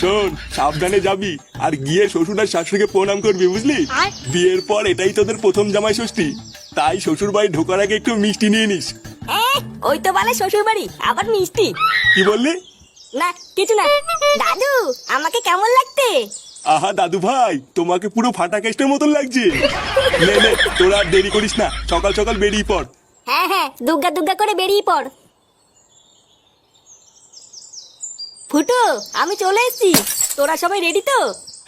শোন, সাবধানে যাবি আর গিয়ে শ্বশুর আর শাশুড়িকে প্রণাম করবি, বুঝলি? বিয়ের পর এটাই তোদের প্রথম জামাই ষষ্ঠী, তাই শ্বশুর বাড়ি ঢোকার আগে একটু মিষ্টি নিয়ে নিস। ওই তো বলে শ্বশুর বাড়ি, আবার মিষ্টি? কি বললি? না কিছু না। দাদু, আমাকে কেমন লাগতে? আহা দাদু ভাই, তোমাকে পুরো ফাটা কেস্টের মতন লাগছে। নে নে, তোরা আর দেরি করিস না, সকাল সকাল বেরিয়ে পড়। হ্যাঁ হ্যাঁ, দুগ্গা দুগ্গা করে বেরিয়ে পড়। ফুটো, আমি চলে এসেছি। তোরা সবাই রেডি তো?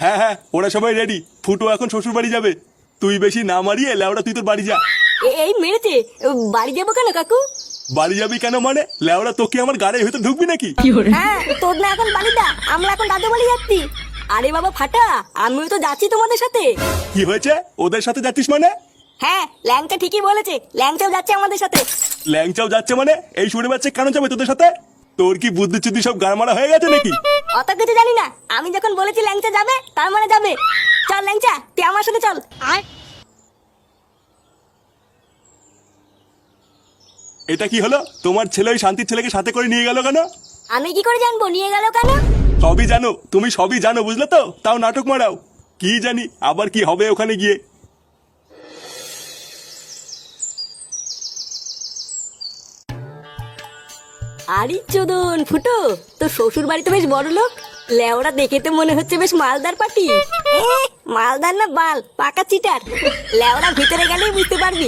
হ্যাঁ হ্যাঁ, ওরা সবাই রেডি। ফুটো এখন শ্বশুর বাড়ি যাবে। তুই বেশি না মারিয়ে লেওড়া তুই তোর বাড়ি যা। এই মেরেছে। বাড়ি যাবো কেন কাকু? বাড়ি যাবি কেন মানে? লেওড়া তোকে আমার গাড়ির ভেতর ঢুকবি নাকি? হ্যাঁ, তোর না এখন বাড়ি দা, আমরা এখন দাদু বাড়ি যাচ্ছি। আরে বাবা ফাটা, আমিও তো যাচ্ছি তোমাদের সাথে। কি হয়েছে? ওদের সাথে যাচ্ছিস মানে? হ্যাঁ, ল্যাংচা ঠিকই বলেছে, ল্যাংচাও যাচ্ছে আমাদের সাথে। ল্যাংচাও যাচ্ছে মানে? এই শুনে বাচ্চা কেন যাবে তোদের সাথে? তোর কি বুদ্ধি চুদ্ধি সব গাড়মারা হয়ে গেছে নাকি? অত কিছু জানি না, আমি যখন বলেছি ল্যাংচা যাবে তার মানে যাবে। চল ল্যাংচা, তুই আমার সাথে চল। এটা কি হলো? তোমার ছেলে ওই শান্তির ছেলেকে সাথে করে নিয়ে গেল কেন? আমি কি করে জানবো নিয়ে গেল কেন? সবই জানো, তুমি সবই জানো, বুঝলে তো? তাও নাটক মারাও। কি জানি আবার কি হবে ওখানে গিয়ে। আরে চোদন ফুটো, তো শ্বশুর বাড়ি তো বেশ বড় লোক। লেওরা দেখে তো মনে হচ্ছে বেশ মালদার পাটি। মালদার না বাল, পাকা চিটার। লেওরা ভিতরে গেলেই বুঝতে পারবি।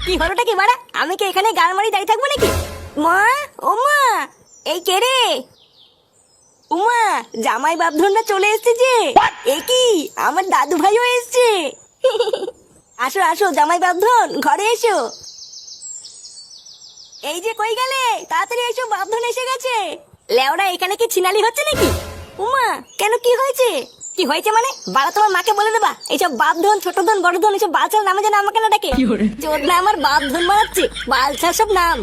কি হলোটা কি বাড়া? আমি কি এখানে গান মারি দাঁড়িয়ে থাকবো নাকি? মা, ও মা, এই কে রে? উমা, জামাই বাপধনরা চলে এসেছে যে। এ কি, আমার দাদু ভাইও এসেছে। আসো আসো জামাই বাপধন, ঘরে এসো। এই যে কই গেলে, তাড়াতাড়ি এসো, বাপধন এসে গেছে। লেওরা এখানে কি ছিনালি হচ্ছে নাকি? উমা, কেন কি হয়েছে? কি হয়েছে মানে? বাবা তোমার মাকে বলে দেবা এইসব বাপধন ছোট ধন বড় ধন এইসব বালছাল নামে যেন আমাকে না ডাকে। চোদনা আমার বাপধন বানাচ্ছে, বালছাল সব নাম।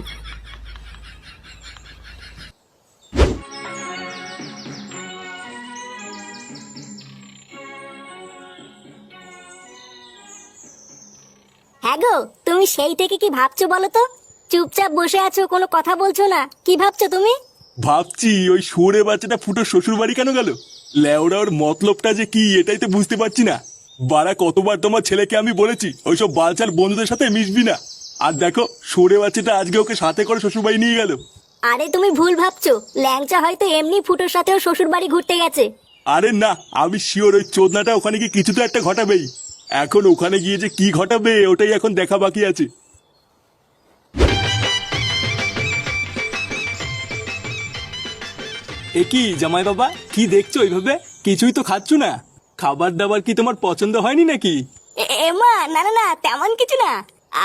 হ্যাঁ গো, তুমি সেই থেকে কি ভাবছো বলো তো? চুপচাপ বসে আছো, কোনো কথা বলছো না, কি ভাবছো তুমি? ভাবছি ওই শুয়োরে বাচ্চাটা ফুটো শ্বশুর বাড়ি কেন গেল। লেওড়া ওর মতলবটা যে কি এটাই তো বুঝতে পারছি না। বাড়া কতবার তোমার ছেলেকে আমি বলেছি ওইসব বালচাল বন্ধুদের সাথে মিশবি না। আর দেখো শুয়োরে বাচ্চাটা আজকে ওকে সাথে করে শ্বশুর বাড়ি নিয়ে গেল। আরে তুমি ভুল ভাবছো, ল্যাংচা হয়তো এমনি ফুটোর সাথেও শ্বশুর বাড়ি ঘুরতে গেছে। আরে না, আমি শিওর ওই চোদনাটা ওখানে গিয়ে কিছু তো একটা ঘটাবেই। এখন ওখানে গিয়ে যে কি ঘটাবে ওটাই এখন দেখা বাকি আছে। এ কি জামাই বাবা, কি দেখছো ওইভাবে? কিছুই তো খাচ্ছ না। খাবার দাবার কি তোমার পছন্দ হয়নি নাকি? এমা, না না না, তেমন কিছু না।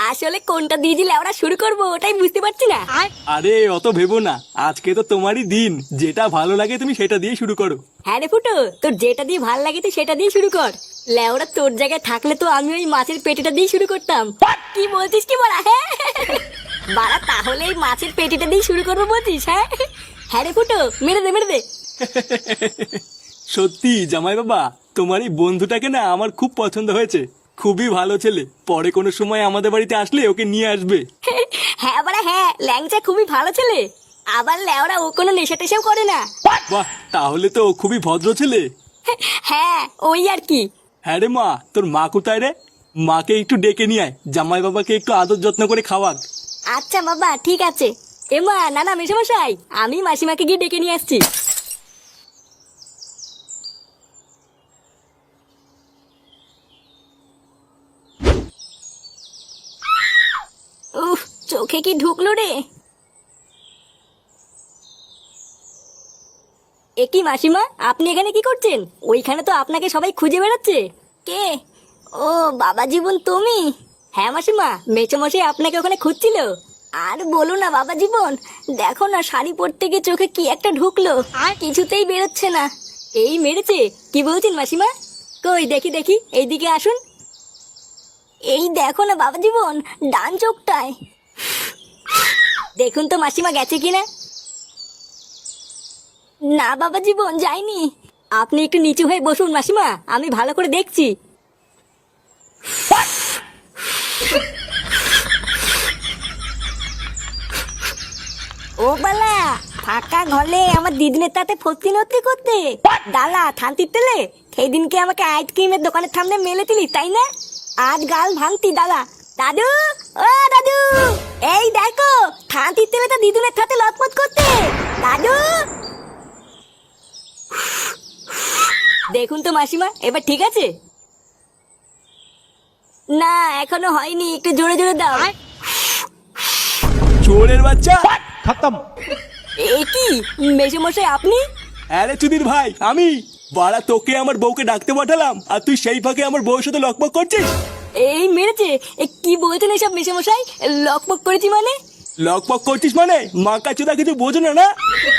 আসলে কোনটা দিয়ে দিলে আমরা শুরু করবো ওটাই বুঝতে পারছি না। আরে অত ভেবো না, আজকে তো তোমারই দিন, যেটা ভালো লাগে তুমি সেটা দিয়ে শুরু করো। হ্যাঁ রে ফুটো, তোর যেটা দিয়ে ভাল লাগে তুই সেটা দিয়ে শুরু কর। লেওরা তোর জায়গায় থাকলে তো আমি ওই মাছের পেটিটা দিয়ে শুরু করতাম। কি বলছিস কি বলা? হ্যাঁ বাড়া, তাহলে এই মাছের পেটিটা দিয়ে শুরু করবো বলছিস? হ্যাঁ হ্যাঁ রে ফুটো, মেরে দে মেরে দে। সত্যি জামাই বাবা, তোমার এই বন্ধুটাকে না আমার খুব পছন্দ হয়েছে। খুবই ভালো ছেলে, পরে কোনো সময় আমাদের বাড়িতে আসলে ওকে নিয়ে আসবে। হ্যাঁ বাড়া হ্যাঁ, ল্যাংচা খুবই ভালো ছেলে। আবার লেওরা ও কোনো নেশা টেশাও করে না। বাহ, তাহলে তো ও খুবই ভদ্র ছেলে। হ্যাঁ ওই আর কি। হ্যাঁ রে মা, তোর মা কোথায় রে? মাকে একটু ডেকে নিয়ে আয়, জামাই বাবাকে একটু আদর যত্ন করে খাওয়াক। আচ্ছা বাবা ঠিক আছে। এমা, না না মেশামশাই, আমি মাসিমাকে গিয়ে ডেকে নিয়ে আসছি। উফ, চোখে কি ঢুকলো রে? এ কি মাসিমা, আপনি এখানে কি করছেন? ওইখানে তো আপনাকে সবাই খুঁজে বেড়াচ্ছে। কে? ও বাবা জীবন, তুমি? হ্যাঁ মাসিমা, মেচোমশাই আপনাকে ওখানে খুঁজছিল। আর বলো না বাবা জীবন, দেখো না শাড়ি পরতে গিয়ে চোখে কি একটা ঢুকলো, আর কিছুতেই বেরোচ্ছে না। এই মেরেছে? কি বলছেন মাসিমা? কই দেখি দেখি, এইদিকে আসুন। এই দেখো না বাবা জীবন, ডান চোখটায়। দেখুন তো মাসিমা গেছে কিনা। না বাবা জীবন, যাইনি। আপনি একটু নিচু হয়ে বসুন মাসিমা, আমি ভালো করে দেখছি। ও বালা, ফাঁকা ঘরে আমার দিদিনের তাতে ফতি নতি করতে ডালা থানতির তেলে সেই দিনকে আমাকে আইসক্রিমের দোকানের সামনে মেলে দিলি তাই না? আজ গাল ভাঙতি দাদা। দাদু, ও দাদু, এই দেখো থানতির তেলে তো দিদুনের সাথে লটপট করতে। দাদু, দেখুন তো মাসিমা, এবার ঠিক আছে? না এখনো হয়নি, একটু জোরে জোরে দাও। চোরের বাচ্চা। खत्म। এ কি মেসোমশাই আপনি? আরে চুদির ভাই আমি। বাড়া তোকে আমার বউকে ডাকতে পাঠালাম আর তুই সেই ফাঁকে আমার বউয়ের সাথে লকপক করছিস। এই মেরেছে? কি বলছেন এসব মেসোমশাই? লকপক করেছি মানে? লকপক করছিস মানে মাকা চোদা কিছু বোঝো না না?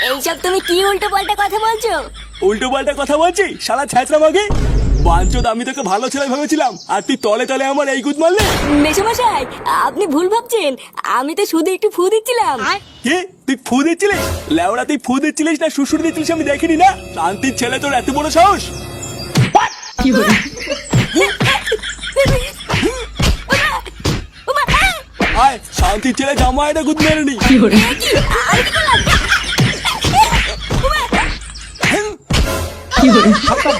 এইসব তুমি কি উল্টো পাল্টা কথা বলছো? উল্টো পাল্টা কথা বলছি শালা ছ্যাঁচড়া মাগে। বাঞ্চোদ আমি তোকে ভালো ছেলে ভেবেছিলাম আর তুই তলে তলে আমার এই গুদ মারলে। মেসোমশাই আপনি ভুল ভাবছেন, আমি তো শুধু একটু ফু দিচ্ছিলাম। কি তুই ফু দিচ্ছিলিস? লেওড়া তুই ফু দিচ্ছিলিস না শ্বশুর দিচ্ছিলিস আমি দেখিনি না। শান্তির ছেলে তোর এত বড় সাহস? আয় শান্তির ছেলে জামা এটা গুদ মেরে নি। खत्म।